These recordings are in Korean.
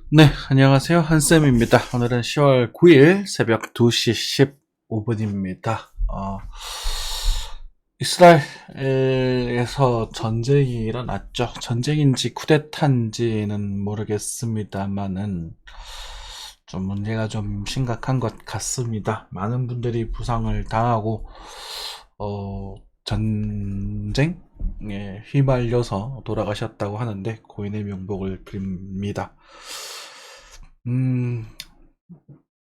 네, 안녕하세요. 한쌤입니다. 오늘은 10월 9일 새벽 2시 15분입니다. 이스라엘에서 전쟁이 일어났죠. 전쟁인지 쿠데타인지는 모르겠습니다만은 좀 문제가 좀 심각한 것 같습니다. 많은 분들이 부상을 당하고 전쟁에 휘말려서 돌아가셨다고 하는데 고인의 명복을 빕니다.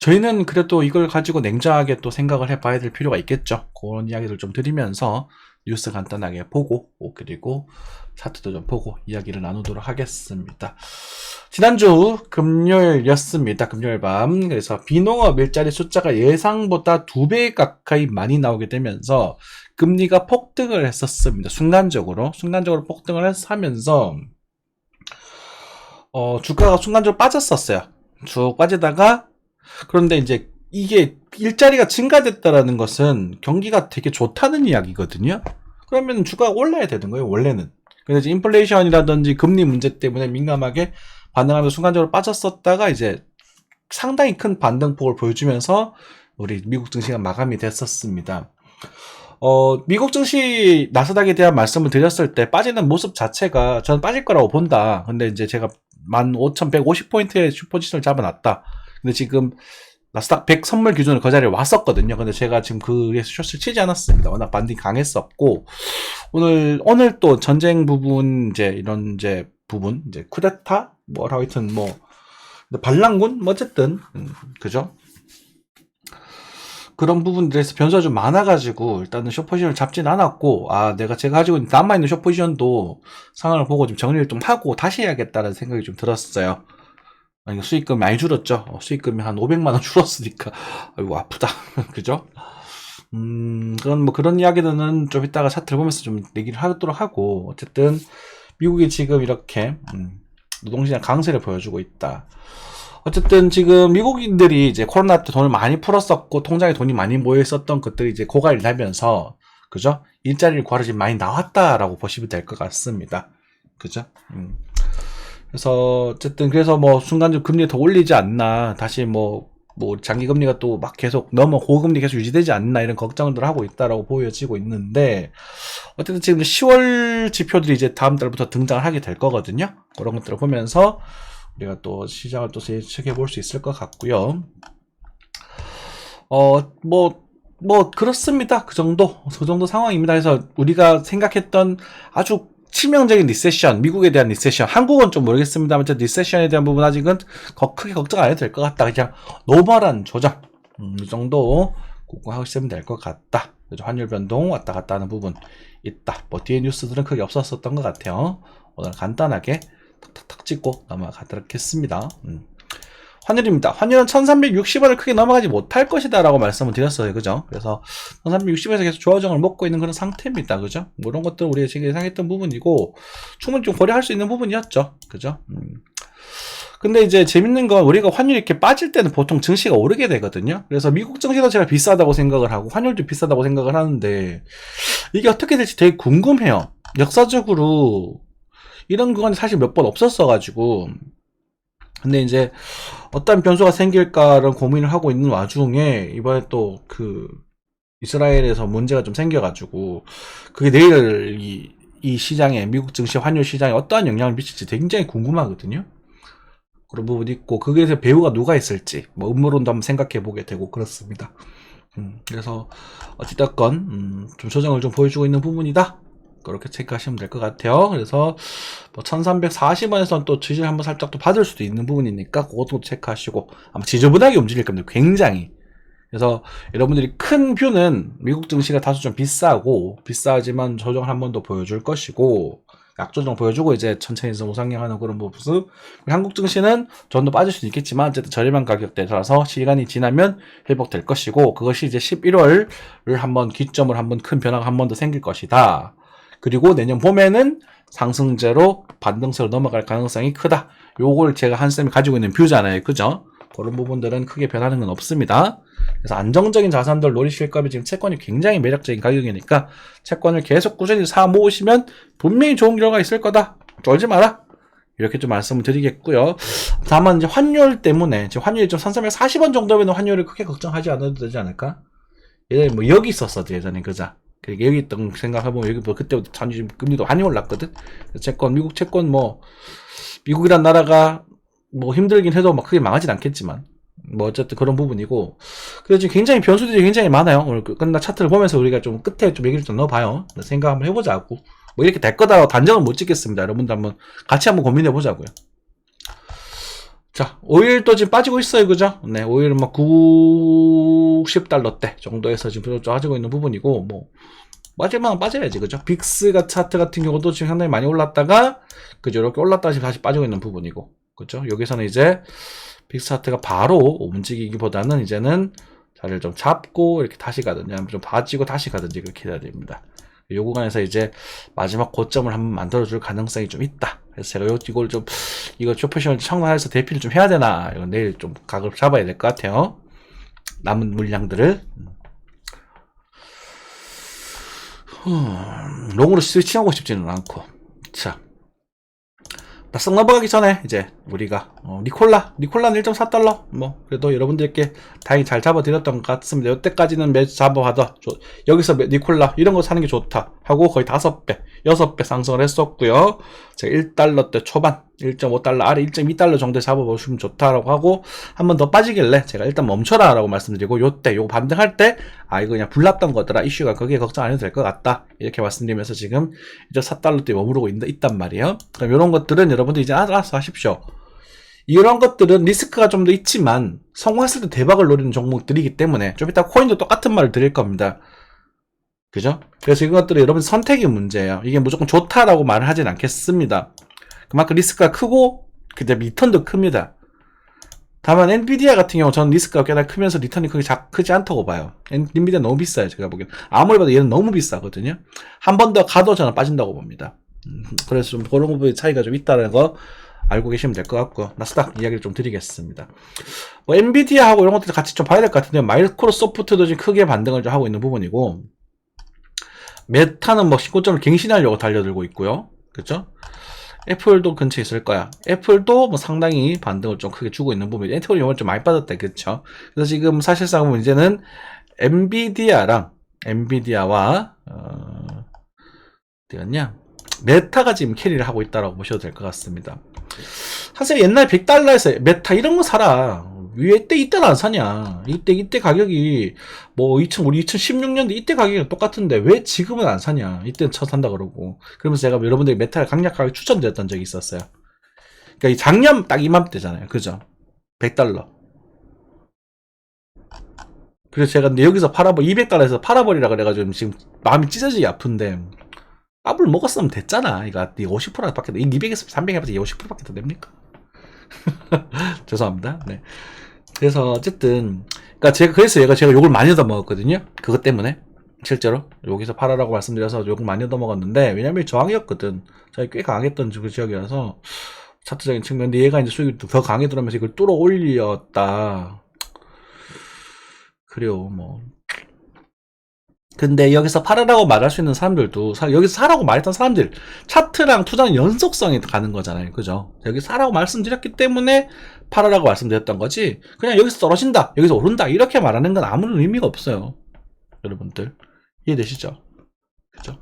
저희는 그래도 이걸 가지고 냉정하게 또 생각을 해봐야 될 필요가 있겠죠. 그런 이야기를 좀 드리면서 뉴스 간단하게 보고 그리고 차트도 좀 보고 이야기를 나누도록 하겠습니다. 지난주 금요일이었습니다. 금요일 밤. 그래서 비농업 일자리 숫자가 예상보다 2배 가까이 많이 나오게 되면서 금리가 폭등을 했었습니다. 순간적으로 폭등을 하면서 주가가 순간적으로 빠졌었어요. 쭉 빠지다가 그런데 이제 이게 일자리가 증가됐다라는 것은 경기가 되게 좋다는 이야기거든요. 그러면 주가가 올라야 되는 거예요, 원래는. 그래서 인플레이션이라든지 금리 문제 때문에 민감하게 반응하면서 순간적으로 빠졌었다가 이제 상당히 큰 반등폭을 보여주면서 우리 미국 증시가 마감이 됐었습니다. 미국 증시 나스닥에 대한 말씀을 드렸을 때 빠지는 모습 자체가 저는 빠질 거라고 본다. 근데 이제 제가 15,150포인트의 슈퍼지션을 잡아놨다. 근데 지금 나스닥 100 선물 기준으로 그 자리에 왔었거든요. 근데 제가 지금 그에 숏을 치지 않았습니다. 워낙 반등이 강했었고, 오늘 또 전쟁 부분, 이런 부분, 쿠데타? 하여튼 반란군? 어쨌든, 그죠? 그런 부분들에서 변수가 좀 많아가지고 일단은 숏포지션을 잡진 않았고 제가 가지고 있는 남아있는 숏포지션도 상황을 보고 좀 정리를 좀 하고 다시 해야겠다는 생각이 좀 들었어요. 수익금이 많이 줄었죠. 수익금이 한 500만원 줄었으니까 아이고 아프다. 그죠? 그런 이야기들은 좀 이따가 차트를 보면서 좀 얘기를 하도록 하고, 어쨌든 미국이 지금 이렇게 노동시장 강세를 보여주고 있다. 어쨌든 지금 미국인들이 이제 코로나 때 돈을 많이 풀었었고 통장에 돈이 많이 모여 있었던 것들이 이제 고갈이 나면서, 그죠? 일자리를 구하러 지금 많이 나왔다라고 보시면 될 것 같습니다. 그죠? 그래서 어쨌든 순간적으로 금리 더 올리지 않나, 다시 장기 금리가 또 막 계속 고금리 계속 유지되지 않나, 이런 걱정들 하고 있다라고 보여지고 있는데, 어쨌든 지금 10월 지표들이 이제 다음 달부터 등장을 하게 될 거거든요. 그런 것들을 보면서 우리가 또 시장을 또 예측해 볼 수 있을 것 같고요. 그렇습니다. 그 정도 상황입니다. 그래서 우리가 생각했던 아주 치명적인 리세션, 미국에 대한 리세션, 한국은 좀 모르겠습니다만, 리세션에 대한 부분 아직은 크게 걱정 안 해도 될 것 같다. 그냥 노멀한 조정, 이 정도 하시면 될 것 같다. 그죠? 환율 변동 왔다 갔다 하는 부분 있다. 뒤에 뉴스들은 크게 없었던 것 같아요. 오늘 간단하게 탁탁탁 찍고 넘어가도록 했습니다. 환율입니다. 환율은 1360원을 크게 넘어가지 못할 것이다 라고 말씀을 드렸어요. 그죠? 그래서 1360원에서 계속 조정을 먹고 있는 그런 상태입니다. 그죠? 이런 것들 우리가 지금 예상했던 부분이고 충분히 좀 고려할 수 있는 부분이었죠. 그죠? 근데 이제 재밌는 건 우리가 환율이 이렇게 빠질 때는 보통 증시가 오르게 되거든요. 그래서 미국 증시도 제가 비싸다고 생각을 하고 환율도 비싸다고 생각을 하는데, 이게 어떻게 될지 되게 궁금해요. 역사적으로 이런 구간이 사실 몇 번 없었어가지고. 근데 이제 어떤 변수가 생길까라는 고민을 하고 있는 와중에 이번에 또 이스라엘에서 문제가 좀 생겨가지고 그게 내일 이 시장에, 미국 증시 환율 시장에 어떠한 영향을 미칠지 굉장히 궁금하거든요. 그런 부분이 있고, 거기에서 배우가 누가 있을지 음모론도 한번 생각해 보게 되고 그렇습니다. 그래서 어찌됐건 좀 조정을 좀 보여주고 있는 부분이다, 그렇게 체크하시면 될 것 같아요. 그래서 1340원에서는 또 지지를 한번 살짝 또 받을 수도 있는 부분이니까 그것도 체크하시고, 아마 지저분하게 움직일 겁니다. 굉장히. 그래서 여러분들이 큰 뷰는 미국 증시가 다소 좀 비싸지만 조정을 한 번 더 보여줄 것이고, 약조정 보여주고 이제 천천히 우상향하는 그런 모습. 한국 증시는 좀 더 빠질 수도 있겠지만 어쨌든 저렴한 가격대라서 시간이 지나면 회복될 것이고, 그것이 이제 11월을 한번 기점으로 한번 큰 변화가 한 번 더 생길 것이다. 그리고 내년 봄에는 상승제로 반등세로 넘어갈 가능성이 크다. 요걸 제가 한쌤이 가지고 있는 뷰잖아요. 그죠? 그런 부분들은 크게 변하는 건 없습니다. 그래서 안정적인 자산들 노리실 거면 지금 채권이 굉장히 매력적인 가격이니까 채권을 계속 꾸준히 사 모으시면 분명히 좋은 결과가 있을 거다. 쫄지 마라. 이렇게 좀 말씀을 드리겠고요. 다만 이제 환율 때문에 지금 환율이 좀 1340원 정도면 환율을 크게 걱정하지 않아도 되지 않을까? 예전에 뭐 여기 있었어도 예전에 그자. 여기 있던 생각해보면 여기 뭐 그때부터 금리도 많이 올랐거든. 채권 미국 채권 뭐 미국이란 나라가 뭐 힘들긴 해도 막 크게 망하진 않겠지만 뭐 어쨌든 그런 부분이고. 그래서 지금 굉장히 변수들이 굉장히 많아요. 오늘 끝나 차트를 보면서 우리가 좀 끝에 좀 얘기를 좀 넣어봐요. 생각 한번 해보자고. 뭐 이렇게 될 거다 단정은 못 짓겠습니다. 여러분들 한번 같이 한번 고민해 보자고요. 자, 오일도 지금 빠지고 있어요, 그죠? 네, 오일은 막 90달러대 정도에서 지금 빠지고 있는 부분이고, 뭐 빠질만한 빠져야지, 그죠? 빅스 차트 같은 경우도 지금 상당히 많이 올랐다가, 그죠? 이렇게 올랐다가 지금 다시 빠지고 있는 부분이고, 그죠? 여기서는 이제 빅스 차트가 바로 움직이기보다는 이제는 자리를 좀 잡고 이렇게 다시 가든지, 좀 빠지고 다시 가든지 그렇게 해야 됩니다. 요 구간에서 이제 마지막 고점을 한번 만들어줄 가능성이 좀 있다. 그래서 제가 이거 쇼포션을 청구해서 대피를 좀 해야 되나, 이거 내일 좀 각을 잡아야 될 것 같아요. 남은 물량들을. 롱으로 스위칭하고 싶지는 않고. 자. 딱 넘어가기 전에 이제 우리가 니콜라는 1.4달러 뭐 그래도 여러분들께 다행히 잘 잡아드렸던 것 같습니다. 이때까지는 매주 잡아봐도 여기서 니콜라 이런 거 사는 게 좋다 하고 거의 5배 6배 상승을 했었고요. 제가 1달러대 초반 1.5달러 아래 1.2달러 정도에 잡아보시면 좋다라고 하고 한 번 더 빠지길래 제가 일단 멈춰라 라고 말씀드리고 요거 반등할 때 이거 그냥 불났던 거더라, 이슈가 거기에 걱정 안 해도 될 것 같다 이렇게 말씀드리면서 지금 이제 4달러대에 머무르고 있단 말이에요. 그럼 이런 것들은 여러분들 이제 알아서 하십시오. 이런 것들은 리스크가 좀 더 있지만 성공했을 때 대박을 노리는 종목들이기 때문에 좀 이따 코인도 똑같은 말을 드릴 겁니다. 그죠? 그래서 이런 것들은 여러분 선택의 문제예요. 이게 무조건 좋다라고 말을 하진 않겠습니다. 그만큼 리스크가 크고 그다음 리턴도 큽니다. 다만 엔비디아 같은 경우 저는 리스크가 꽤나 크면서 리턴이 크지 않다고 봐요. 엔비디아 너무 비싸요, 제가 보기엔. 아무리 봐도 얘는 너무 비싸거든요. 한 번 더 가도 저는 빠진다고 봅니다. 그래서 좀 그런 부분의 차이가 좀 있다는 거 알고 계시면 될 것 같고요. 나스닥 이야기를 좀 드리겠습니다. 뭐 엔비디아하고 이런 것들 같이 좀 봐야 될 것 같은데, 마이크로소프트도 지금 크게 반등을 좀 하고 있는 부분이고, 메타는 뭐 신고점을 갱신하려고 달려들고 있고요. 그렇죠? 애플도 근처에 있을 거야. 애플도 뭐 상당히 반등을 좀 크게 주고 있는 부분이. 애플이 이번에 좀 많이 빠졌다, 그렇죠? 그래서 지금 사실상 이제는 엔비디아와 어디였냐? 메타가 지금 캐리를 하고 있다라고 보셔도 될 것 같습니다. 사실 옛날 100달러에서 메타 이런 거 사라. 왜 이때는 안 사냐? 이때 가격이 뭐 우리 2016년도 이때 가격이 똑같은데 왜 지금은 안 사냐? 이때는 산다 그러고. 그러면서 제가 여러분들이 메타를 강력하게 추천드렸던 적이 있었어요. 그러니까 이 작년 딱 이맘때잖아요. 그죠? 100달러. 그래서 제가 근데 여기서 200달러에서 팔아버리라 그래가지고 지금 마음이 찢어지기 아픈데, 밥을 먹었으면 됐잖아. 이거 50%밖에, 200에서 300에서 50%밖에 더 됩니까? 죄송합니다. 네. 그래서 어쨌든, 그래서 제가 욕을 많이 얻어먹었거든요. 그것 때문에. 실제로. 여기서 팔아라고 말씀드려서 욕을 많이 얻어먹었는데, 왜냐면 저항이었거든. 저희 꽤 강했던 그 지역이라서, 차트적인 측면. 근데 얘가 이제 수익이 더 강해 들어오면서 이걸 뚫어 올렸다. 그래요, 뭐. 근데 여기서 팔으라고 말할 수 있는 사람들도, 여기서 사라고 말했던 사람들, 차트랑 투자는 연속성이 가는 거잖아요. 그죠? 여기 사라고 말씀드렸기 때문에 팔으라고 말씀드렸던 거지, 그냥 여기서 떨어진다, 여기서 오른다, 이렇게 말하는 건 아무런 의미가 없어요. 여러분들. 이해되시죠? 그죠?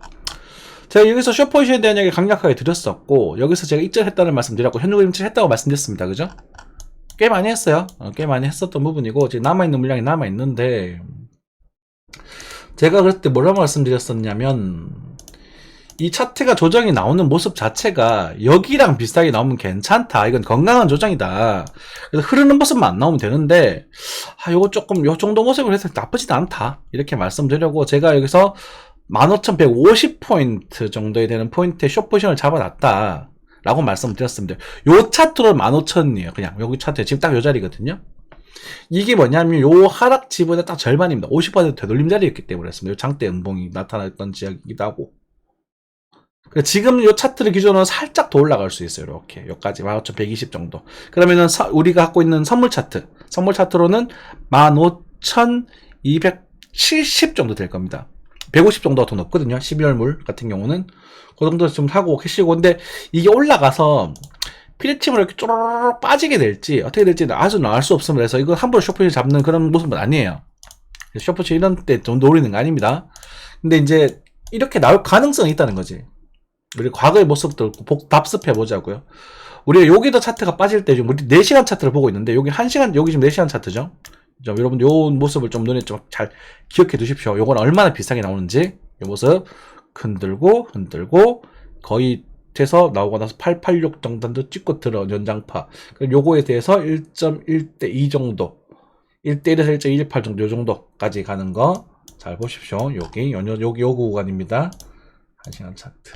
제가 여기서 숏포지션에 대한 이야기 강력하게 드렸었고, 여기서 제가 입절했다는 말씀 드렸고, 현금 입절했다고 말씀드렸습니다. 그죠? 꽤 많이 했어요. 꽤 많이 했었던 부분이고, 지금 남아있는 물량이 남아있는데, 제가 그럴 때 뭐라고 말씀드렸었냐면, 이 차트가 조정이 나오는 모습 자체가 여기랑 비슷하게 나오면 괜찮다. 이건 건강한 조정이다. 그래서 흐르는 모습만 안 나오면 되는데, 요거 조금, 요 정도 모습을 해서 나쁘지도 않다. 이렇게 말씀드리려고 제가 여기서 15,150포인트 정도에 되는 포인트에 숏포지션을 잡아놨다. 라고 말씀드렸습니다. 요 차트로 15,000이에요. 그냥 여기 차트에 지금 딱 요 자리거든요. 이게 뭐냐면 요 하락 지분의 딱 절반입니다. 50% 되돌림 자리였기 때문에 했습니다. 요 장대 음봉이 나타났던 지역이기도 하고. 지금 요 차트를 기준으로 살짝 더 올라갈 수 있어요. 이렇게 여기까지 15,120 정도. 그러면은 우리가 갖고 있는 선물 차트로는 15,270 정도 될 겁니다. 150 정도가 더 높거든요. 12월물 같은 경우는 그 정도 좀 하고 계시고. 근데 이게 올라가서 피대침으로 이렇게 쪼르르 빠지게 될지 어떻게 될지는 아주 알 수 없습니다. 그래서 이거 함부로 숏포지션 잡는 그런 모습은 아니에요. 숏포지션 이런 때 좀 노리는 거 아닙니다. 근데 이제 이렇게 나올 가능성이 있다는 거지. 우리 과거의 모습들 답습해 보자고요. 우리가 여기도 차트가 빠질 때 지금 우리 4시간 차트를 보고 있는데 여기 1시간, 여기 지금 4시간 차트죠. 여러분 요 모습을 좀 눈에 좀 잘 기억해 두십시오. 요건 얼마나 비싸게 나오는지. 요 모습 흔들고 거의 돼서 나오고 나서 886 정도도 찍고 들어 연장파. 요거에 대해서 1.1대 2 정도, 1대1에서 1.18 정도 요 정도까지 가는 거 잘 보십시오. 여기 요 구간입니다. 1시간 차트.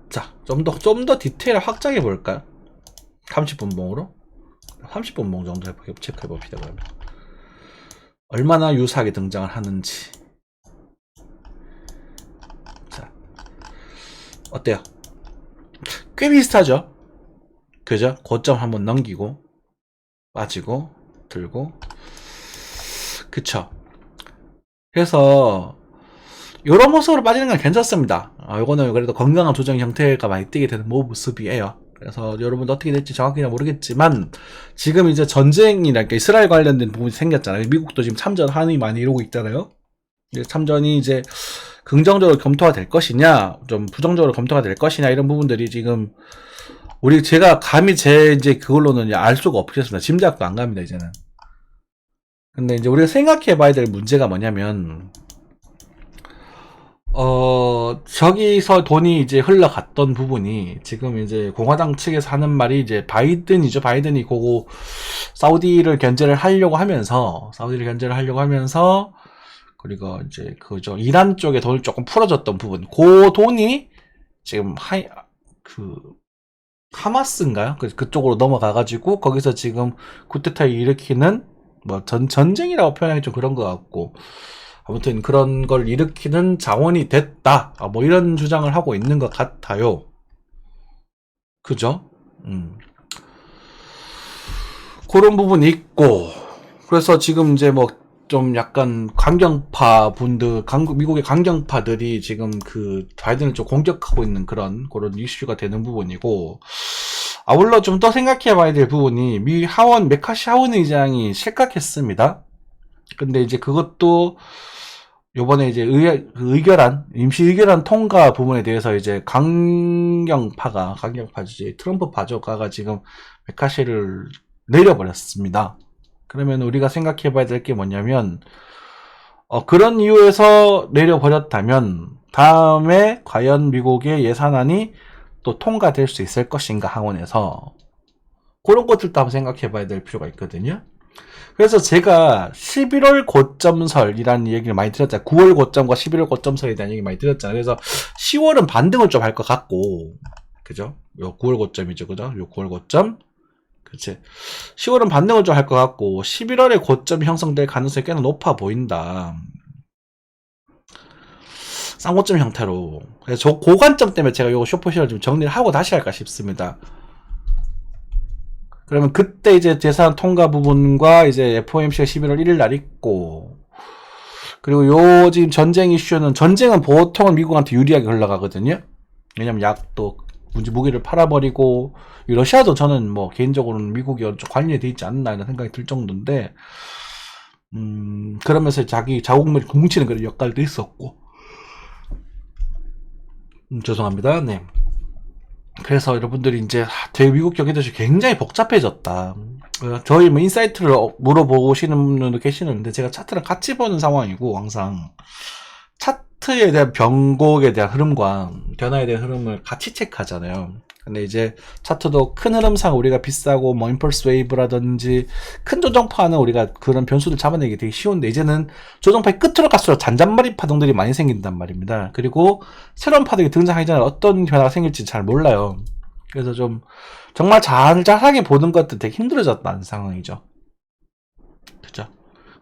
자, 좀 더 디테일 확장해 볼까요? 30분봉으로 30분봉 정도 체크해 봅시다. 그러면 얼마나 유사하게 등장을 하는지. 자, 어때요? 꽤 비슷하죠? 그죠? 고점 한번 넘기고 빠지고 들고, 그쵸? 그래서 이런 모습으로 빠지는 건 괜찮습니다. 이거는 그래도 건강한 조정 형태가 많이 띄게 되는 모습이에요. 그래서 여러분도 어떻게 될지 정확히는 모르겠지만 지금 이제 전쟁이랄까 이스라엘 관련된 부분이 생겼잖아요. 미국도 지금 참전 한이 많이 이러고 있잖아요. 참전이 이제 긍정적으로 검토가 될 것이냐, 좀 부정적으로 검토가 될 것이냐, 이런 부분들이 지금 제가 감히 이제 그걸로는 알 수가 없겠습니다. 짐작도 안 갑니다, 이제는. 근데 이제 우리가 생각해 봐야 될 문제가 뭐냐면, 저기서 돈이 이제 흘러갔던 부분이 지금 이제 공화당 측에서 하는 말이 이제 바이든이죠. 바이든이 그거 사우디를 견제를 하려고 하면서, 그리고 이제 그죠. 이란 쪽에 돈을 조금 풀어줬던 부분. 그 돈이 지금 하마스인가요? 그쪽으로 넘어가가지고 거기서 지금 쿠데타를 일으키는 뭐 전쟁이라고 표현하기 좀 그런 것 같고, 아무튼 그런 걸 일으키는 자원이 됐다. 뭐 이런 주장을 하고 있는 것 같아요. 그죠? 그런 부분이 있고, 그래서 지금 이제 뭐 좀 약간 강경파 분들, 미국의 강경파들이 지금 그 바이든을 좀 공격하고 있는 그런 이슈가 되는 부분이고, 아울러 좀 더 생각해 봐야 될 부분이 메카시 하원 의장이 실각했습니다. 근데 이제 그것도 요번에 이제 임시 의결안 통과 부분에 대해서 이제 강경파지, 트럼프 바조가가 지금 메카시를 내려버렸습니다. 그러면 우리가 생각해 봐야 될 게 뭐냐면, 그런 이유에서 내려버렸다면, 다음에 과연 미국의 예산안이 또 통과될 수 있을 것인가, 하원에서. 그런 것들도 한번 생각해 봐야 될 필요가 있거든요. 그래서 제가 11월 고점설이라는 얘기를 많이 드렸잖아요. 9월 고점과 11월 고점설에 대한 얘기 많이 드렸잖아요. 그래서 10월은 반등을 좀 할 것 같고, 그죠? 요 9월 고점이죠, 그죠? 요 9월 고점. 그치. 10월은 반등을 좀 할 것 같고, 11월에 고점이 형성될 가능성이 꽤나 높아 보인다. 쌍고점 형태로. 그래서 저 고관점 때문에 제가 요거 숏포지션을 좀 정리를 하고 다시 할까 싶습니다. 그러면 그때 이제 예산 통과 부분과 이제 FOMC가 11월 1일 날 있고, 그리고 요 지금 전쟁은 보통은 미국한테 유리하게 흘러가거든요. 왜냐면 약도 무기를 팔아버리고, 러시아도 저는 뭐 개인적으로는 미국이 관리에 돼 있지 않나 이런 생각이 들 정도인데, 그러면서 자기 자국물이 뭉치는 그런 역할도 있었고, 죄송합니다. 네. 그래서 여러분들이 이제 미국 경기도시 굉장히 복잡해졌다. 저희 뭐 인사이트를 물어보시는 분들도 계시는데 제가 차트를 같이 보는 상황이고, 항상 차트에 대한 변곡에 대한 흐름과 변화에 대한 흐름을 같이 체크하잖아요. 근데 이제 차트도 큰 흐름상 우리가 비싸고 뭐 임펄스 웨이브라든지 큰 조정파는 우리가 그런 변수를 잡아내기 되게 쉬운데, 이제는 조정파의 끝으로 갈수록 잔잔머리 파동들이 많이 생긴단 말입니다. 그리고 새로운 파동이 등장하기 전에 어떤 변화가 생길지 잘 몰라요. 그래서 좀 정말 잘하게 보는 것도 되게 힘들어졌다는 상황이죠. 그죠?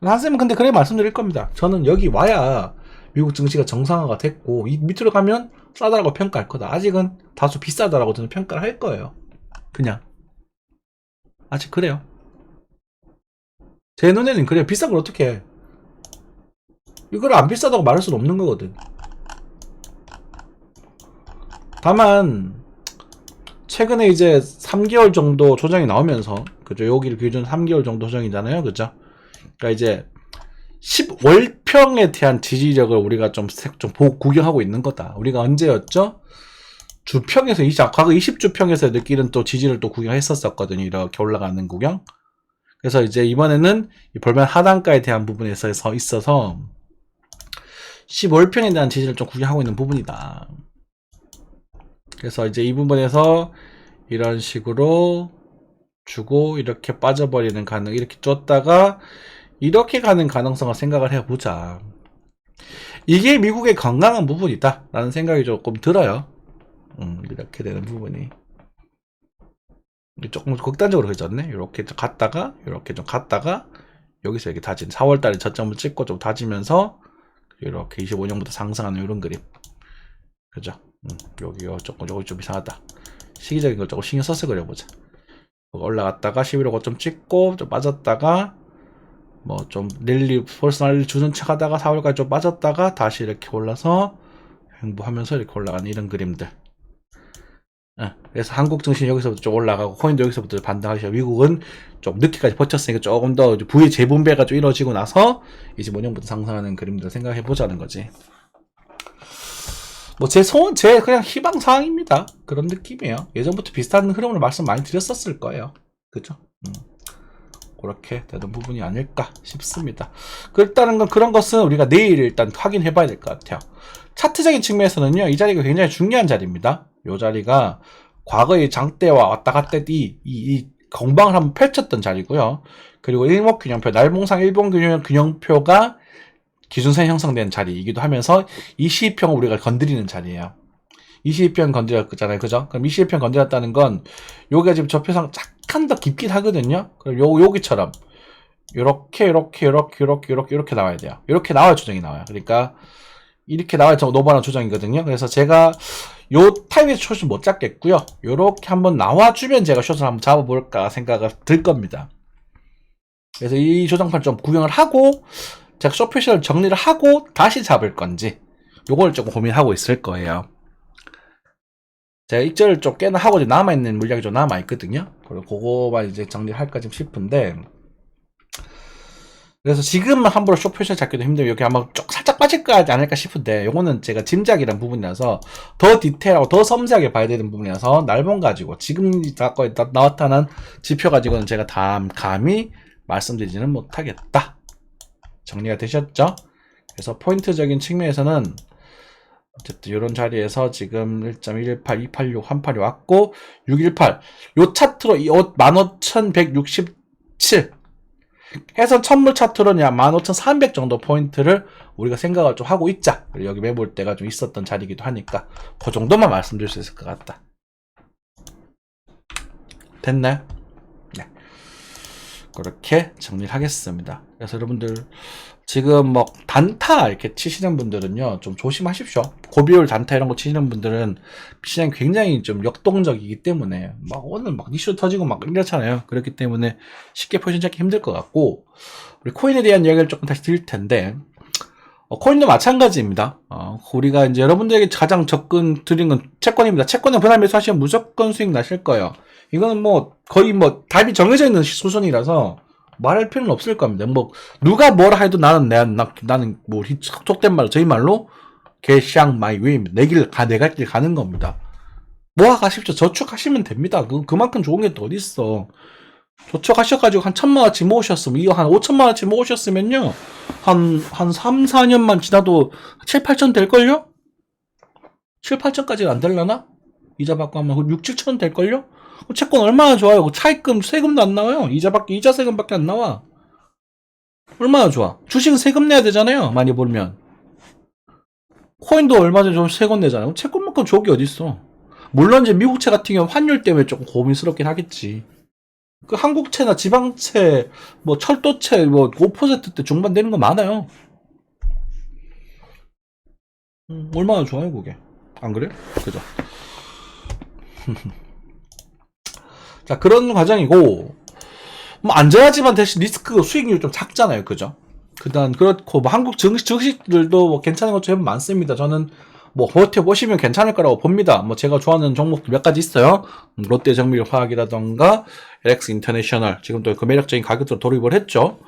한쌤은 근데 그래 말씀드릴 겁니다. 저는 여기 와야 미국 증시가 정상화가 됐고, 이 밑으로 가면 싸다라고 평가할 거다. 아직은 다소 비싸다라고 저는 평가를 할 거예요. 그냥 아직 그래요. 제 눈에는 그래요. 비싼 걸 어떻게 해. 이걸 안 비싸다고 말할 수는 없는 거거든. 다만 최근에 이제 3개월 정도 조정이 나오면서 그죠? 여기를 기준 3개월 정도 조정이잖아요. 그죠? 그러니까 이제 10월평에 대한 지지력을 우리가 좀 구경하고 있는 거다. 우리가 언제였죠? 주평에서 과거 20주평에서 느끼는 또 지지를 또 구경했었거든요. 이렇게 올라가는 구경. 그래서 이제 이번에는 이 볼멘 하단가에 대한 부분에서 있어서 10월평에 대한 지지를 좀 구경하고 있는 부분이다. 그래서 이제 이 부분에서 이런 식으로 주고 이렇게 빠져버리는 이렇게 줬다가 이렇게 가는 가능성을 생각을 해보자. 이게 미국의 건강한 부분이다 라는 생각이 조금 들어요. 이렇게 되는 부분이 조금 극단적으로 그려졌네. 이렇게 갔다가 이렇게 좀 갔다가 여기서 이렇게 다진 4월달에 저점을 찍고 좀 다지면서 이렇게 25년부터 상승하는 이런 그림. 그죠? 여기 좀 이상하다. 시기적인 걸 조금 신경 써서 그려보자. 올라갔다가 11호 좀 찍고 좀 빠졌다가 뭐 좀 랠리 폴스날 주는 척 하다가 4월까지 좀 빠졌다가 다시 이렇게 올라서 횡보하면서 이렇게 올라가는 이런 그림들. 그래서 한국 증시는 여기서부터 좀 올라가고 코인도 여기서부터 반등하기 시작. 미국은 좀 늦게까지 버텼으니까 조금 더 부의 재분배가 좀 이루어지고 나서 25년부터 상승하는 그림들 생각해 보자는 거지. 뭐 제 그냥 희망사항입니다. 그런 느낌이에요. 예전부터 비슷한 흐름을 말씀 많이 드렸었을 거예요. 그죠? 그렇게 되는 부분이 아닐까 싶습니다. 그렇다는 건 그런 것은 우리가 내일 일단 확인해 봐야 될 것 같아요. 차트적인 측면에서는요, 이 자리가 굉장히 중요한 자리입니다. 이 자리가 과거의 장대와 왔다 갔다 이 공방을 한번 펼쳤던 자리고요. 그리고 일목균형표, 날봉상 일봉균형표가 기준선이 형성된 자리이기도 하면서 22평을 우리가 건드리는 자리예요. 22평 건드렸잖아요. 그죠? 그럼 22평 건드렸다는 건 여기가 지금 저표상 약간 더 깊긴 하거든요. 그럼 여기처럼 요렇게 나와야 돼요. 이렇게 나와야 조정이 나와요. 그러니까 이렇게 나와야 노멀한 조정이거든요. 그래서 제가 요 타임에서 숏을 못 잡겠고요. 요렇게 한번 나와주면 제가 숏을 한번 잡아볼까 생각이 들 겁니다. 그래서 이 조정판 좀 구경을 하고 제가 숏 표시를 정리를 하고 다시 잡을 건지 요걸 조금 고민하고 있을 거예요. 제가 익절을 좀 꽤나 하고 남아있는 물량이 좀 남아있거든요. 그리고 그거만 이제 정리를 할까 좀 싶은데, 그래서 지금은 함부로 숏 표시를 잡기도 힘들고 여기 아마 좀 살짝 빠질 거 않을까 싶은데, 요거는 제가 짐작이란 부분이라서 더 디테일하고 더 섬세하게 봐야 되는 부분이라서 날봉 가지고 지금 나타난 지표 가지고는 제가 감히 말씀드리지는 못하겠다. 정리가 되셨죠? 그래서 포인트적인 측면에서는 어쨌든 이런 자리에서 지금 1.118, 286, 186 왔고 618. 요 차트로 15,167 해서 천물 차트로는 약 15,300 정도 포인트를 우리가 생각을 좀 하고 있자. 여기 매볼 때가 좀 있었던 자리이기도 하니까 그 정도만 말씀드릴 수 있을 것 같다. 됐나요? 네. 그렇게 정리를 하겠습니다. 그래서 여러분들 지금 뭐 단타 이렇게 치시는 분들은요 좀 조심하십시오. 고비율 단타 이런 거 치시는 분들은 시장이 굉장히 좀 역동적이기 때문에 막 오늘 막 이슈 터지고 막 이렇잖아요. 그렇기 때문에 쉽게 포지션 잡기 힘들 것 같고, 우리 코인에 대한 이야기를 조금 다시 드릴 텐데, 코인도 마찬가지입니다. 우리가 이제 여러분들에게 가장 접근 드린 건 채권입니다. 채권은 분할 매수하시면 무조건 수익 나실 거예요. 이거는 뭐 거의 뭐 답이 정해져 있는 수준이라서 말할 필요는 없을 겁니다. 뭐 누가 뭐라 해도 나는 뭐 속된 말로 저희 말로 개샹 마이 웨이입니다. 내 갈 길 가는 겁니다. 모아 가십시오. 저축하시면 됩니다. 그만큼 좋은 게 또 어디 있어. 저축하셔가지고 한 1,000만원치 모으셨으면, 이거 한 5,000만원치 모으셨으면요 한 3, 4년만 지나도 7, 8천 될걸요? 7, 8천까지는 안 될라나? 이자 받고 하면 6, 7천 될걸요? 채권 얼마나 좋아요. 차입금, 세금도 안 나와요. 이자 세금밖에 안 나와. 얼마나 좋아. 주식은 세금 내야 되잖아요. 많이 벌면. 코인도 얼마 전에 좀 세금 내잖아요. 채권만큼 좋은 게 어딨어. 물론 이제 미국채 같은 경우는 환율 때문에 조금 고민스럽긴 하겠지. 그 한국채나 지방채, 뭐 철도채, 뭐 5%대 중반 되는 거 많아요. 얼마나 좋아요, 그게. 안 그래? 그죠? 자, 그런 과정이고, 뭐 안전하지만 대신 리스크 수익률이 좀 작잖아요. 그죠? 그렇고, 뭐 한국 증시들도 뭐 괜찮은 것좀 많습니다. 저는 뭐 버텨보시면 괜찮을 거라고 봅니다. 뭐 제가 좋아하는 종목도 몇 가지 있어요. 롯데정밀화학이라던가 LX 인터내셔널 지금 또 그 매력적인 가격으로 돌입을 했죠.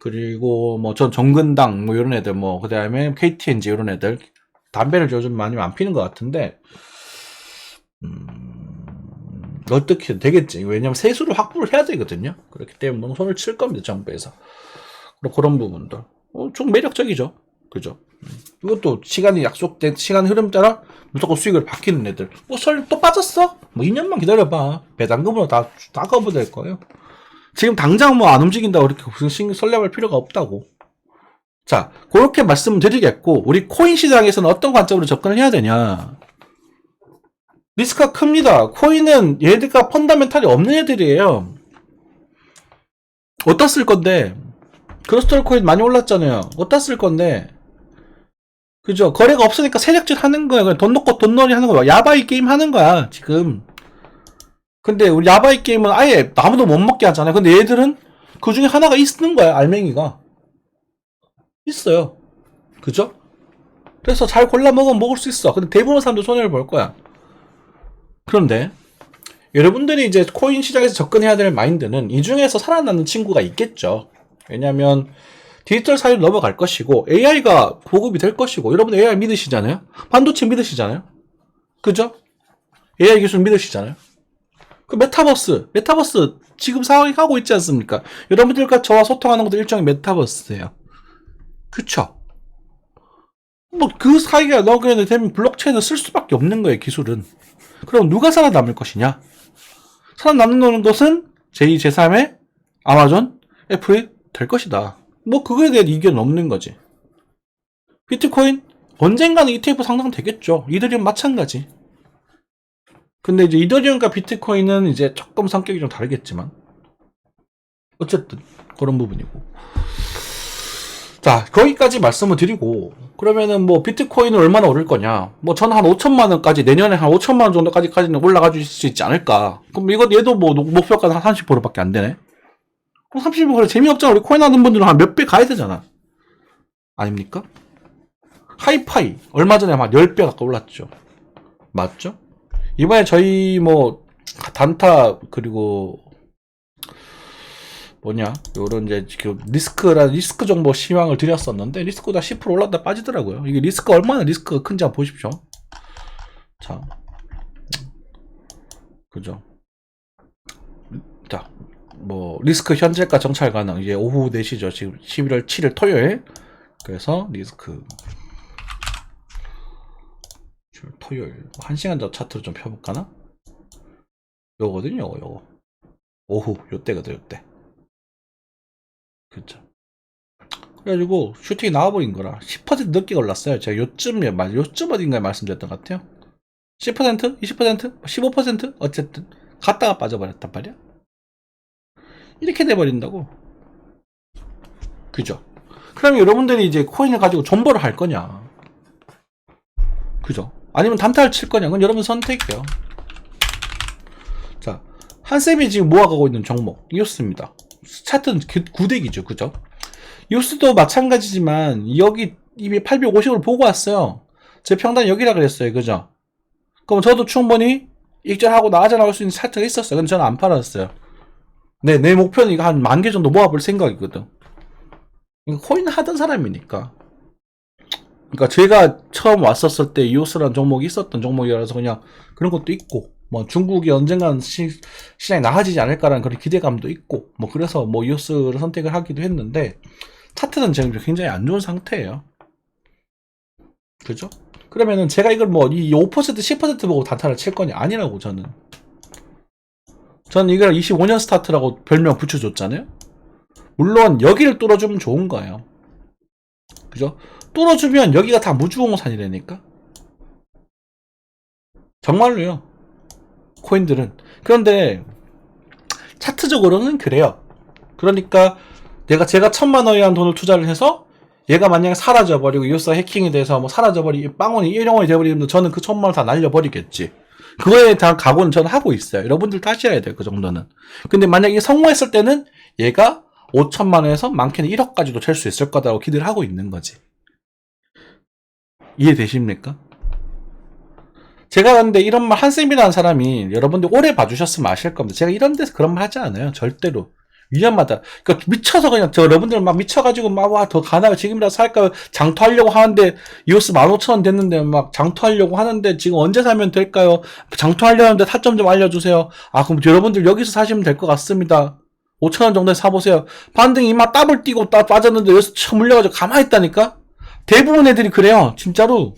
그리고 뭐 전 정근당 뭐 이런 애들 뭐 그다음에 KTNG 이런 애들 담배를 요즘 많이 안 피는 것 같은데 어떻게 되겠지. 왜냐면 세수를 확보를 해야 되거든요. 그렇기 때문에 손을 칠 겁니다. 정부에서. 그런 부분들. 좀 매력적이죠. 그죠? 이것도 시간이 약속된 시간 흐름 따라 무조건 수익을 받기는 애들. 또 빠졌어? 뭐 2년만 기다려봐. 배당금으로 다 커버될 거예요. 지금 당장 뭐 안 움직인다고 그렇게 무슨 설레할 필요가 없다고. 자, 그렇게 말씀을 드리겠고, 우리 코인 시장에서는 어떤 관점으로 접근을 해야 되냐. 리스크가 큽니다. 코인은 얘들과 펀더멘탈이 없는 애들이에요. 어디다 쓸 건데? 그로스토리 코인 많이 올랐잖아요. 어디다 쓸 건데? 그죠? 거래가 없으니까 세력질 하는 거야. 그냥 돈 넣고 돈놀이 하는 거야. 야바이 게임 하는 거야, 지금. 근데 우리 야바이 게임은 아예 아무도 못 먹게 하잖아요. 근데 얘들은 그 중에 하나가 있는 거야, 알맹이가. 있어요. 그죠? 그래서 잘 골라 먹으면 먹을 수 있어. 근데 대부분 사람들 손해를 볼 거야. 그런데 여러분들이 이제 코인 시장에서 접근해야 될 마인드는 이 중에서 살아남는 친구가 있겠죠. 왜냐면 디지털 사회로 넘어갈 것이고 AI가 보급이 될 것이고 여러분 AI 믿으시잖아요. 반도체 믿으시잖아요. 그죠? AI 기술 믿으시잖아요. 그 메타버스 지금 상황이 하고 있지 않습니까? 여러분들과 저와 소통하는 것도 일종의 메타버스예요. 그쵸? 뭐 그 사이가 연결이 되면 블록체인을 쓸 수밖에 없는 거예요. 기술은. 그럼 누가 살아남을 것이냐? 살아남는 것은 제2, 제3의 아마존, 애플이 될 것이다. 뭐 그거에 대한 이견은 없는 거지. 비트코인 언젠가는 ETF 상장되겠죠. 이더리움 마찬가지. 근데 이제 이더리움과 비트코인은 이제 조금 성격이 좀 다르겠지만 어쨌든 그런 부분이고. 자, 거기까지 말씀을 드리고 그러면은 뭐 비트코인은 얼마나 오를 거냐? 뭐 저는 한 5천만 원까지 내년에 한 5천만 원 정도까지는 올라가 줄 수 있지 않을까? 그럼 이거 얘도 뭐 목표가 한 30%밖에 안 되네. 그럼 30% 재미없잖아. 우리 코인 하는 분들은 한 몇 배 가야 되잖아. 아닙니까? 하이파이 얼마 전에 막 10배 가까이 올랐죠. 맞죠? 이번에 저희 뭐 단타 그리고 요런 이제 리스크 정보 시황을 드렸었는데 리스크보다 10% 올랐다 빠지더라고요. 이게 얼마나 리스크가 큰지 한번 보십시오. 자, 그죠? 자, 뭐 리스크 현재가 정찰 가능. 이제 오후 4시죠. 지금 11월 7일 토요일. 그래서 리스크 토요일 1시간 전 차트로 좀 펴볼까나? 요거거든요. 요거 오후 요때거든. 요때. 그쵸. 그래가지고 슈팅이 나와버린 거라 10% 늦게 올랐어요. 제가 요쯤 어딘가에 말씀드렸던 것 같아요. 10%? 20%? 15%? 어쨌든 갔다가 빠져버렸단 말이야. 이렇게 돼버린다고. 그죠? 그럼 여러분들이 이제 코인을 가지고 존버를 할 거냐? 그죠? 아니면 단타를 칠 거냐? 그건 여러분 선택이에요. 자, 한쌤이 지금 모아가고 있는 종목 이었습니다. 차트는 구대기죠. 그죠? 유스도 마찬가지지만 여기 이미 850을 보고 왔어요. 제 평단 여기라 그랬어요. 그죠? 그럼 저도 충분히 익절하고 나가져 나올 수 있는 차트가 있었어요. 근데 저는 안 팔았어요. 내 목표는 이거 한 10,000개 정도 모아볼 생각이거든. 코인 하던 사람이니까. 그러니까 제가 처음 왔었을 때 이오스라는 종목이 있었던 종목이라서 그냥 그런 것도 있고 뭐 중국이 언젠간 시장이 나아지지 않을까라는 그런 기대감도 있고 뭐 그래서 뭐 이오스를 선택을 하기도 했는데 차트는 지금 굉장히 안 좋은 상태예요. 그죠? 그러면은 제가 이걸 뭐 이 5% 10% 보고 단타를 칠 거냐? 아니라고 저는 이걸 25년 스타트라고 별명 붙여줬잖아요. 물론 여기를 뚫어주면 좋은 거예요. 그죠? 뚫어주면 여기가 다 무주공산이라니까. 정말로요. 코인들은. 그런데 차트적으로는 그래요. 그러니까 제가 1,000만 원에 한 돈을 투자를 해서 얘가 만약에 사라져버리고 이오스 해킹이 돼서 뭐 빵원이 1영원이 돼버리면 저는 그 1,000만 원 다 날려버리겠지. 그거에 대한 각오는 저는 하고 있어요. 여러분들 하셔야 돼요. 그 정도는. 근데 만약에 성공했을 때는 얘가 5천만 원에서 많게는 1억까지도 될 수 있을 거다라고 기대를 하고 있는 거지. 이해되십니까? 제가 근데 이런 말 한쌤이라는 사람이 여러분들 오래 봐주셨으면 아실 겁니다. 제가 이런 데서 그런 말 하지 않아요. 절대로. 위험하다. 그러니까 미쳐서 그냥 저 여러분들 막 미쳐가지고 막 와 더 가나요? 지금이라도 살까요? 장투하려고 하는데 이 옷 15,000원 됐는데 막 장투하려고 하는데 지금 언제 사면 될까요? 장투하려는데 타점 좀 알려주세요. 아 그럼 여러분들 여기서 사시면 될 것 같습니다. 5,000원 정도에 사보세요. 반등이 막 더블 뛰고 빠졌는데 여기서 쳐 물려가지고 가만히 있다니까? 대부분 애들이 그래요. 진짜로.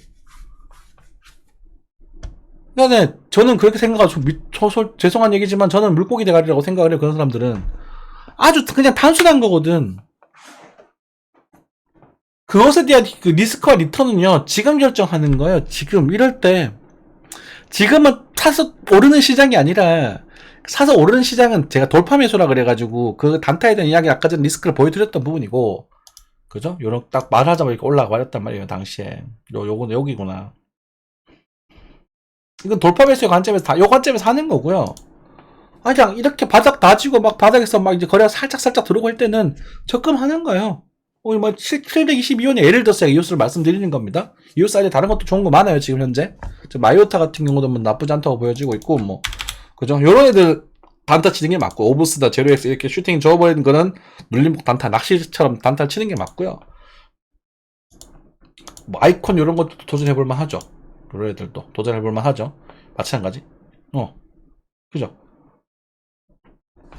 그러니까 저는 그렇게 생각하고 죄송한 얘기지만 저는 물고기 대가리라고 생각을 해요. 그런 사람들은. 아주 그냥 단순한 거거든. 그것에 대한 그 리스크와 리턴은요, 지금 결정하는 거예요. 지금, 이럴 때. 지금은 사서 오르는 시장이 아니라, 사서 오르는 시장은 제가 돌파 매수라 그래가지고, 그 단타에 대한 이야기 아까 전에 리스크를 보여드렸던 부분이고, 그죠? 요런 딱 말하자마자 이렇게 올라가 버렸단 말이에요, 당시에. 요거는 여기구나. 이건 돌파 매수의 관점에서 요 관점에서 하는 거고요. 그냥 이렇게 바닥 다지고 막 바닥에서 막 이제 거래가 살짝 들어오고 할 때는 적금하는 거예요. 뭐 722원에 예를 들어서 이웃을 말씀드리는 겁니다. 이웃 사이에 다른 것도 좋은 거 많아요 지금 현재. 마이오타 같은 경우도 뭐 나쁘지 않다고 보여지고 있고 뭐 그죠? 요런 애들 단타 치는 게 맞고 오브스다 제로엑스 이렇게 슈팅 줘버리는 거는 눌림목 단타 낚시처럼 단타 치는 게 맞고요. 뭐 아이콘 요런 것도 도전해볼만 하죠. 요런 애들도 도전해볼만 하죠. 마찬가지. 그죠?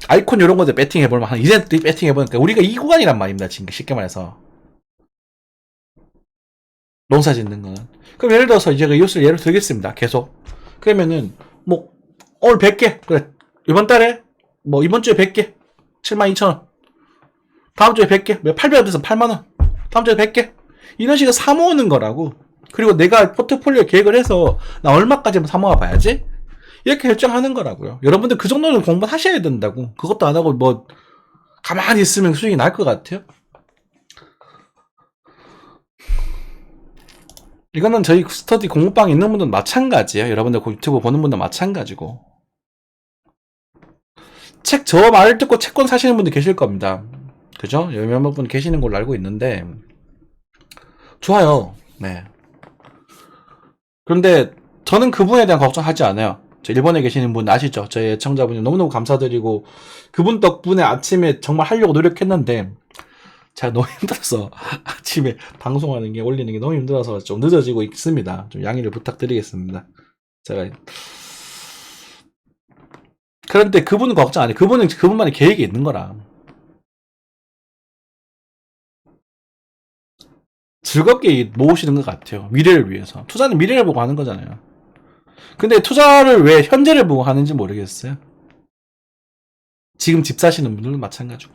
아이콘 이런 것들 배팅 해볼만 한 이제 배팅 해보니까 우리가 이 구간이란 말입니다. 지금 쉽게 말해서 농사 짓는 거는. 그럼 예를 들어서 이제 이웃을 예를 들겠습니다. 계속 그러면은 뭐 오늘 100개 그래 이번 달에 뭐 이번 주에 100개 72,000원 다음 주에 100개 800원 돼서 8만원 다음 주에 100개 이런 식으로 사모으는 거라고. 그리고 내가 포트폴리오 계획을 해서 나 얼마까지만 사모아 봐야지 이렇게 결정하는 거라고요. 여러분들 그 정도는 공부하셔야 된다고. 그것도 안 하고 뭐 가만히 있으면 수익이 날 것 같아요? 이거는 저희 스터디 공부방에 있는 분들은 마찬가지예요. 여러분들 유튜브 보는 분들 마찬가지고. 책 저 말을 듣고 채권 사시는 분들 계실 겁니다. 그죠? 몇몇 분 계시는 걸로 알고 있는데 좋아요. 네. 그런데 저는 그분에 대한 걱정하지 않아요. 저 일본에 계시는 분 아시죠? 저희 애청자분이 너무너무 감사드리고 그분 덕분에 아침에 정말 하려고 노력했는데 제가 너무 힘들어서 아침에 방송하는 게 올리는 게 너무 힘들어서 좀 늦어지고 있습니다. 좀 양해를 부탁드리겠습니다. 제가 그런데 그분은 걱정 안 해요. 그분만의 계획이 있는 거라. 즐겁게 모으시는 것 같아요. 미래를 위해서. 투자는 미래를 보고 하는 거잖아요. 근데 투자를 왜 현재를 보고 하는지 모르겠어요. 지금 집 사시는 분들도 마찬가지고.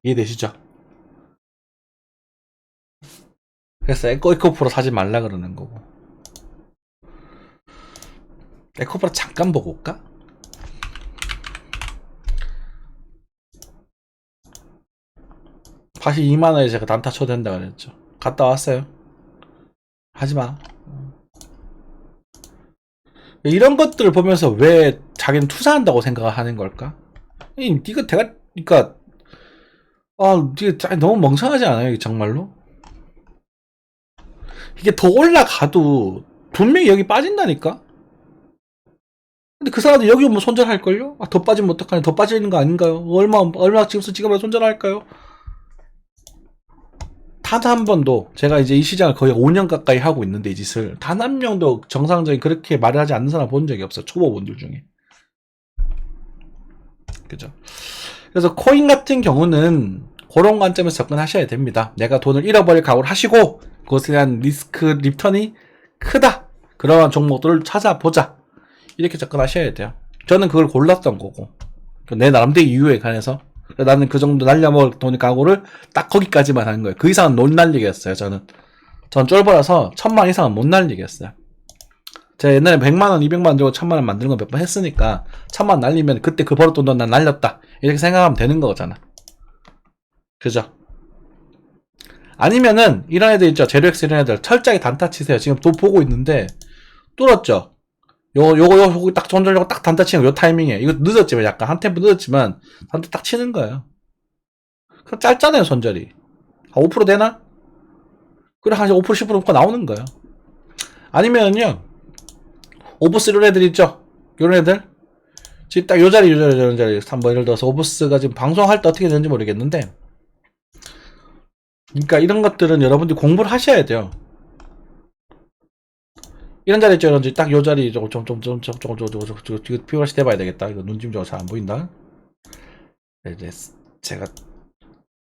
이해되시죠? 그래서 에코프로 사지 말라 그러는 거고. 에코프로 잠깐 보고 올까? 다시 2만원에 제가 단타 쳐도 된다 그랬죠. 갔다 왔어요. 하지마. 이런 것들을 보면서 왜 자기는 투자한다고 생각을 하는 걸까? 니가 그니까 이게 너무 멍청하지 않아요? 이게 정말로? 이게 더 올라가도 분명히 여기 빠진다니까? 근데 그 사람들 여기 오면 손절할걸요? 더 빠지면 어떡하냐? 더 빠지는 거 아닌가요? 얼마 지금부터 손절할까요? 단 한 번도 제가 이제 이 시장을 거의 5년 가까이 하고 있는데 이 짓을 단 한 명도 정상적인 그렇게 말을 하지 않는 사람 본 적이 없어요. 초보분들 중에. 그죠? 그래서 코인 같은 경우는 그런 관점에서 접근하셔야 됩니다. 내가 돈을 잃어버릴 각오를 하시고 그것에 대한 리스크 리턴이 크다. 그러한 종목들을 찾아보자. 이렇게 접근하셔야 돼요. 저는 그걸 골랐던 거고 내 나름대로 이유에 관해서 나는 그 정도 날려먹을 돈의 각오를 딱 거기까지만 하는 거예요. 그 이상은 못 날리겠어요. 전 쫄보라서 1000만 이상은 못 날리겠어요. 제가 옛날에 100만원, 200만원 들고 1000만원 만드는 거 몇 번 했으니까 1000만원 날리면 그때 그 벌었던 돈 난 날렸다 이렇게 생각하면 되는 거잖아. 그죠? 아니면은 이런 애들 있죠. 제로엑스 이런 애들 철저하게 단타 치세요. 지금 또 보고 있는데 뚫었죠. 요거 딱 손절하고 딱 단타 치는 거, 요 타이밍에. 이거 늦었지만, 약간 한 템포 늦었지만, 단타 딱 치는 거예요. 그럼 짧잖아요, 손절이. 5% 되나? 그래, 한 5%, 10% 나오는 거예요. 아니면은요, 오브스 이런 애들 있죠? 이런 애들 지금 딱 요 자리 요 자리 한번 예를 들어서 오브스가 지금 방송할 때 어떻게 되는지 모르겠는데, 그러니까 이런 것들은 여러분들이 공부를 하셔야 돼요. 이런 자리 있죠? 이런 자리 딱 요 자리 저거 이거 피부라시 대봐야 되겠다. 이거 눈 좀 저거 잘 안 보인다. 이제 제가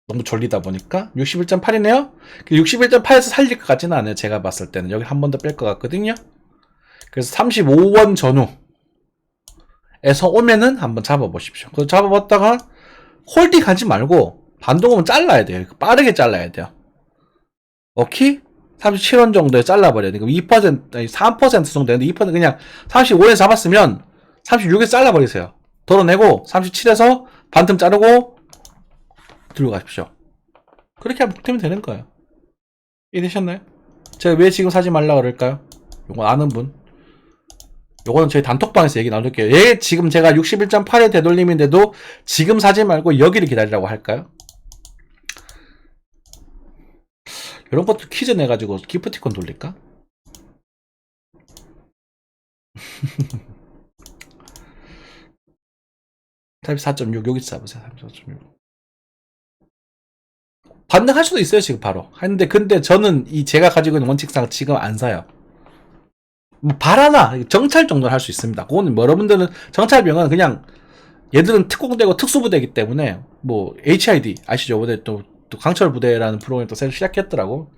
너무 졸리다 보니까 61.8이네요. 61.8에서 살릴 것 같지는 않아요. 제가 봤을 때는 여기 한 번 더 뺄 것 같거든요. 그래서 35원 전후에서 오면은 한번 잡아보십시오. 그래서 잡아봤다가 홀딩 하지 말고 반동은 잘라야 돼요. 빠르게 잘라야 돼요. 오케이? 37원 정도에 잘라버려야 돼요. 2%, 아니 3% 정도 되는데 2% 그냥 35에 잡았으면 36에 잘라버리세요. 덜어내고 37에서 반틈 자르고 들고 가십시오. 그렇게 하면 되는 거예요. 이해되셨나요? 제가 왜 지금 사지 말라 그럴까요? 요거 아는 분? 요거는 저희 단톡방에서 얘기 나눌게요. 예, 지금 제가 61.8의 되돌림인데도 지금 사지 말고 여기를 기다리라고 할까요? 이런 것도 퀴즈 내가지고 기프티콘 돌릴까? 타입 4.6 여기 잡으세요. 4.6 반등할 수도 있어요. 지금 바로 근데 저는 이 제가 가지고 있는 원칙상 지금 안 사요. 뭐 바라나 정찰 정도는 할 수 있습니다. 그거는 뭐 여러분들은 정찰병은 그냥 얘들은 특공대고 특수부대이기 때문에 뭐 HID 아시죠? 이번에 또 강철 부대라는 프로그램 또 새로 시작했더라고.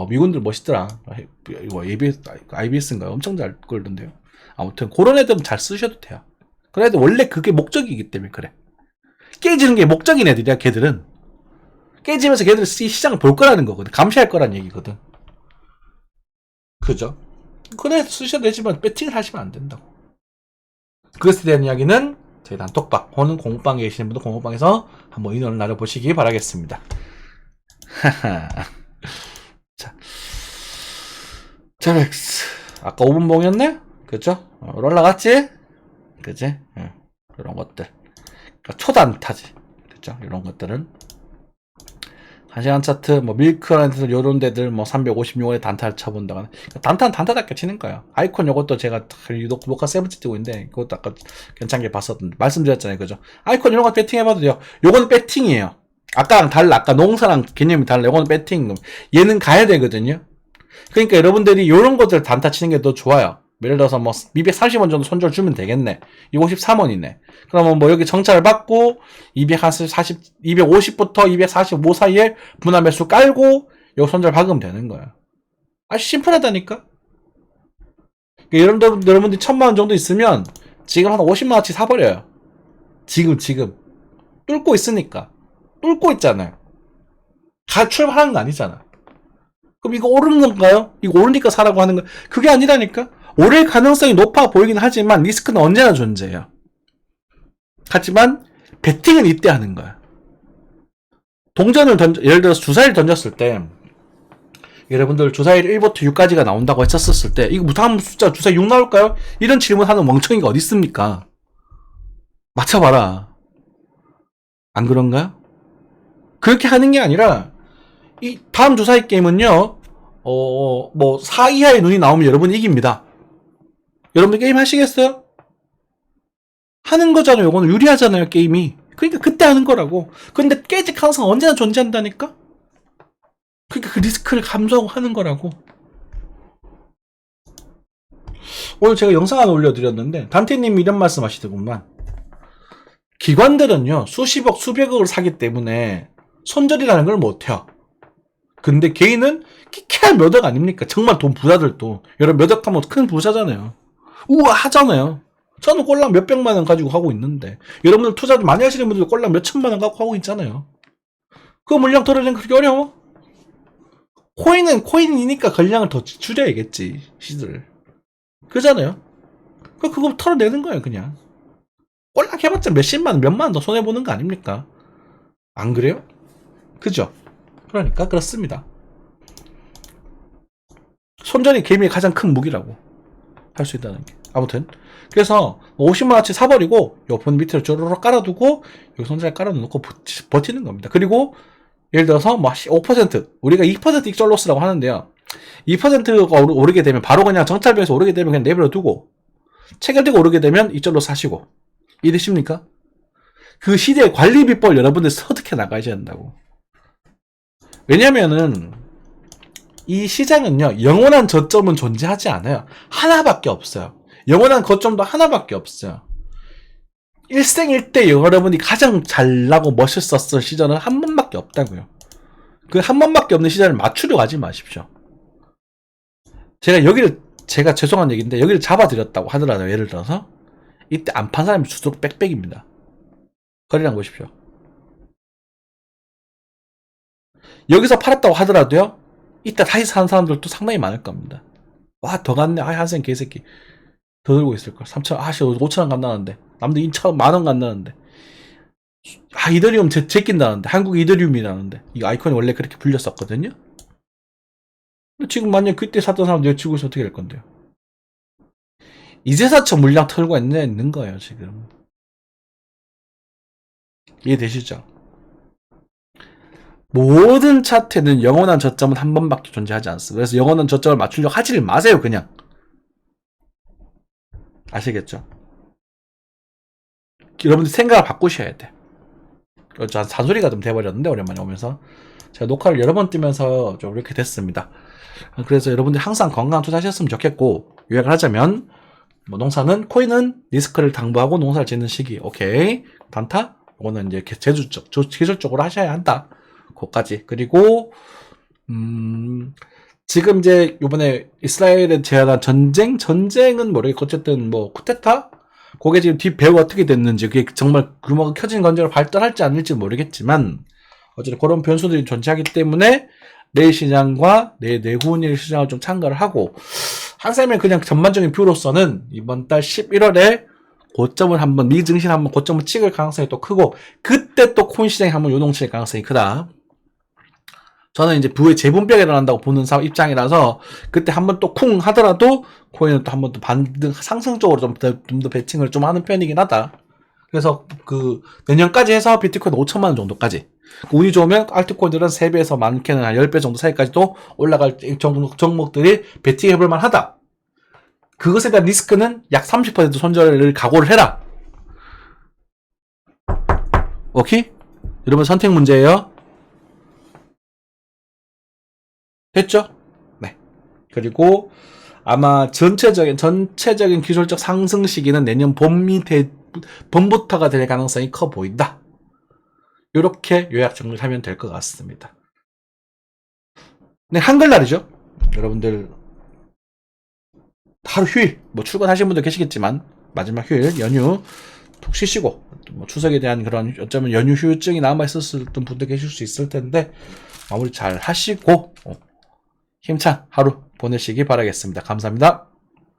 미군들 멋있더라. 이거 IBS인가요? 엄청 잘 걸던데요. 아무튼 그런 애들은 잘 쓰셔도 돼요. 그런 애들 원래 그게 목적이기 때문에 그래. 깨지는 게 목적인 애들이야. 걔들은 깨지면서 걔들 시장을 볼 거라는 거거든. 감시할 거란 얘기거든. 그죠? 그런 애들 쓰셔도 되지만 배팅을 하시면 안 된다고. 그것에 대한 이야기는 저희 단톡방 혹은 공방에 계시는 분들 공방에서 한번 의논을 나눠보시기 바라겠습니다. 자, 아까 5분 봉이었네? 그죠? 올라갔지? 그지? 이런 것들. 그러니까 초단타지. 그죠? 이런 것들은. 1시간 차트, 뭐, 밀크라는 요런 데들, 뭐, 356원에 단타를 쳐본다거나. 단타는 단타답게 치는 거예요. 아이콘 요것도 제가 녹화 세븐째 뜨고 있는데, 그것도 아까 괜찮게 봤었는데, 말씀드렸잖아요. 그죠? 아이콘 이런 거 배팅해봐도 돼요. 요건 배팅이에요. 아까랑 달라. 아까 농사랑 개념이 달라. 요거는 배팅. 얘는 가야 되거든요. 그러니까 여러분들이 요런 것들 단타 치는 게 더 좋아요. 예를 들어서 뭐 230원 정도 손절 주면 되겠네. 253원이네. 그러면 뭐 여기 정찰을 받고 250부터 245 사이에 분할 매수 깔고 요 손절 박으면 되는 거야. 아주 심플하다니까. 그러니까 여러분들이 1000만원 정도 있으면 지금 한 50만원치 사버려요. 지금 뚫고 있으니까. 뚫고 있잖아요. 출발하는 거 아니잖아. 그럼 이거 오르는 건가요? 이거 오르니까 사라고 하는 거 그게 아니라니까. 오를 가능성이 높아 보이긴 하지만 리스크는 언제나 존재해요. 하지만 배팅은 이때 하는 거야. 동전을 예를 들어서 주사위를 던졌을 때 여러분들 주사위 1부터 6까지가 나온다고 했었을 때 이거 무슨 숫자 주사위 6 나올까요? 이런 질문하는 멍청이가 어디 있습니까? 맞춰봐라. 안 그런가요? 그렇게 하는 게 아니라 이 다음 주사위 게임은요, 뭐 4 이하의 눈이 나오면 여러분이 이깁니다. 여러분들 게임 하시겠어요? 하는 거잖아요. 이거는 유리하잖아요, 게임이. 그러니까 그때 하는 거라고. 근데 깨질 가능성 언제나 존재한다니까? 그러니까 그 리스크를 감수하는 거라고. 오늘 제가 영상 하나 올려드렸는데 단테님이 이런 말씀 하시더구만. 기관들은요 수십억 수백억을 사기 때문에 손절이라는 걸 못해요. 근데 개인은 키키한 몇억 아닙니까? 정말 돈 부자들도 여러분 몇억 하면 큰 부자잖아요. 우와 하잖아요. 저는 꼴랑 몇백만원 가지고 하고 있는데 여러분들 투자 좀 많이 하시는 분들 꼴랑 몇천만원 갖고 하고 있잖아요. 그 물량 덜어내는 그렇게 어려워? 코인은 코인이니까 걸량을 더 줄여야겠지 시들. 그잖아요. 그거 털어내는 거예요 그냥. 꼴랑 해봤자 몇십만원 몇만원 더 손해보는 거 아닙니까? 안 그래요? 그죠? 그러니까 그렇습니다. 손절이 개미의 가장 큰 무기라고 할 수 있다는 게. 아무튼 그래서 50만원치 사버리고 요번 밑으로 쪼르륵 깔아두고 여기 손절 깔아놓고 버티는 겁니다. 그리고 예를 들어서 뭐 5% 우리가 2% 익절로스라고 하는데요. 2%가 오르게 되면 바로 그냥 정찰병에서 오르게 되면 그냥 내버려두고 체결되고 오르게 되면 이쪽으로 사시고. 이해되십니까? 그 시대의 관리 비법을 여러분들 터득해 나가야 된다고. 왜냐면은 이 시장은요, 영원한 저점은 존재하지 않아요. 하나밖에 없어요. 영원한 거점도 하나밖에 없어요. 일생일대 여러분이 가장 잘나고 멋있었을 시절은 한 번밖에 없다고요. 그 한 번밖에 없는 시절을 맞추려고 하지 마십시오. 제가 죄송한 얘기인데, 여기를 잡아드렸다고 하더라도, 예를 들어서, 이때 안 판 사람이 주도록 빽빽입니다. 거리랑 보십시오. 여기서 팔았다고 하더라도요, 이따 다시 사는 사람들도 상당히 많을 겁니다. 와, 더 갔네. 한생 개새끼. 더 들고 있을걸. 3,000원, 5,000원 간다는데. 남들 2,000원, 만원 간다는데. 이더리움 제낀다는데. 한국 이더리움이라는데. 이 아이콘이 원래 그렇게 불렸었거든요. 근데 지금 만약 그때 샀던 사람 내가 지고 있으면 어떻게 될 건데요? 이제사처 물량 털고 있는 거예요, 지금. 이해되시죠? 모든 차트에는 영원한 저점은 한 번밖에 존재하지 않습니다. 그래서 영원한 저점을 맞추려고 하지를 마세요, 그냥. 아시겠죠? 여러분들 생각을 바꾸셔야 돼. 저 잔소리가 좀 돼버렸는데, 오랜만에 오면서. 제가 녹화를 여러 번 뛰면서 좀 이렇게 됐습니다. 그래서 여러분들 항상 건강 투자하셨으면 좋겠고, 요약을 하자면, 뭐 농사는, 코인은 리스크를 당부하고 농사를 짓는 시기. 오케이. 단타? 이거는 이제 기술적으로 하셔야 한다. 그거까지. 그리고, 지금 이제 요번에 이스라엘에 제한한 전쟁은 모르겠고, 어쨌든 뭐, 쿠데타? 그게 지금 배후가 어떻게 됐는지, 그게 정말 규모가 켜진 건지로 발전할지 않을지 모르겠지만, 어쨌든 그런 변수들이 존재하기 때문에, 내일 시장과 내후일 시장을 좀 참가를 하고, 한쌤의 그냥 전반적인 뷰로서는 이번 달 11월에 고점을 한번, 미 증시 한번 고점을 찍을 가능성이 또 크고, 그때 또 코인 시장이 한번 요동칠 가능성이 크다. 저는 이제 부의 재분배가 일어난다고 보는 입장이라서, 그때 한번 또 쿵 하더라도, 코인은 또 한번 또 반등, 상승적으로 좀 더 배팅을 좀 하는 편이긴 하다. 그래서 내년까지 해서 비트코인 5천만원 정도까지. 운이 좋으면 알트코인들은 3배에서 많게는 한 10배 정도 사이까지도 올라갈 종목들이 베팅해볼만 하다. 그것에 대한 리스크는 약 30% 손절을 각오를 해라. 오케이? 여러분 선택 문제예요. 됐죠? 네. 그리고 아마 전체적인 기술적 상승 시기는 내년 봄부터가 될 가능성이 커 보인다. 이렇게 요약 정리를 하면 될 것 같습니다. 네, 한글날이죠. 여러분들 하루 휴일, 뭐 출근하시는 분들 계시겠지만 마지막 휴일 연휴 푹 쉬시고, 뭐 추석에 대한 그런 어쩌면 연휴 휴유증이 남아있었을 분들 계실 수 있을 텐데 마무리 잘 하시고 힘찬 하루 보내시기 바라겠습니다. 감사합니다.